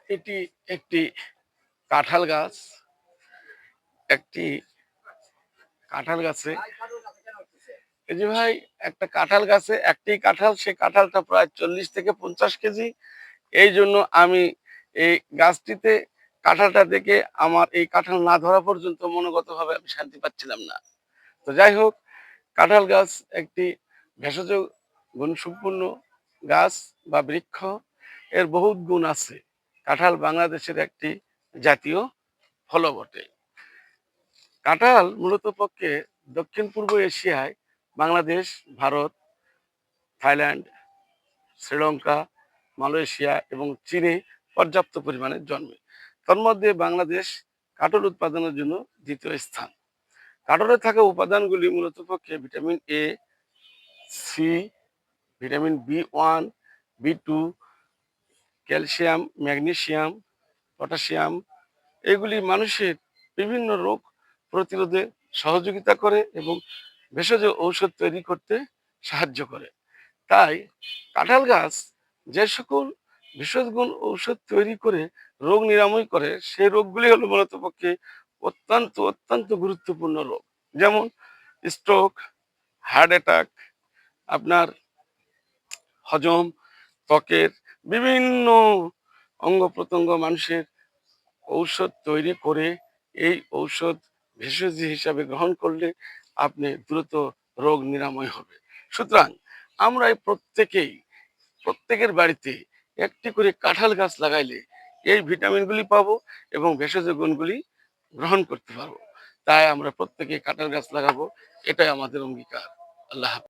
এটি একটি কাঁঠাল গাছ। একটি কাঁঠাল গাছে এই যে ভাই, একটা কাঁঠাল গাছে একটি কাঁঠাল, সেই কাঁঠালটা প্রায় 40 থেকে 50 কেজি। এই জন্য আমি এই গাছটিতে কাঁঠালটা দেখে আমার এই কাঁঠাল না ধরা পর্যন্ত মনোগতভাবে আমি শান্তি পাচ্ছিলাম না। তো যাই হোক, কাঁঠাল গাছ একটি ভেষজ গুণসম্পন্ন গাছ বা বৃক্ষ। এর বহুত গুণ আছে। কাঁঠাল বাংলাদেশের একটি জাতীয় ফলও বটে। কাঁঠাল মূলত পক্ষে দক্ষিণ পূর্ব এশিয়ায় বাংলাদেশ, ভারত, থাইল্যান্ড, শ্রীলঙ্কা, মালয়েশিয়া এবং চীনে পর্যাপ্ত পরিমাণে জন্মে। তন্মধ্যে বাংলাদেশ কাঁঠাল উৎপাদনের জন্য দ্বিতীয় স্থান। কাঁঠালে থাকা উপাদানগুলি মূলত পক্ষে vitamin A, C, vitamin B one, B two, calcium, magnesium, potassium. এগুলি মানুষের বিভিন্ন রোগ প্রতিরোধে সহযোগিতা করে এবং ভেষজ ঔষধ তৈরি করতে সাহায্য করে। তাই কাঁঠাল গাছ যে সকল ভেষজ গুণ ঔষধ তৈরি করে রোগ নিরাময় করে, সেই রোগগুলি হলো মূলত পক্ষে অত্যন্ত অত্যন্ত গুরুত্বপূর্ণ রোগ। যেমন স্ট্রোক, হার্ট অ্যাটাক, আপনার হজম, ত্বকের বিভিন্ন অঙ্গ প্রত্যঙ্গ মানুষের ঔষধ তৈরি করে এই ঔষধ ভেষজ হিসাবে গ্রহণ করলে আপনি দ্রুত রোগ নিরাময় হবে। সুতরাং আমরা এই প্রত্যেকের বাড়িতে একটি করে কাঁঠাল গাছ লাগাইলে এই ভিটামিনগুলি পাবো এবং ভেষজ গুণগুলি গ্রহণ করতে পারবো। তাই আমরা প্রত্যেকে কাঁঠাল গাছ লাগাবো, এটাই আমাদের অঙ্গীকার। আল্লাহ হাফেজ।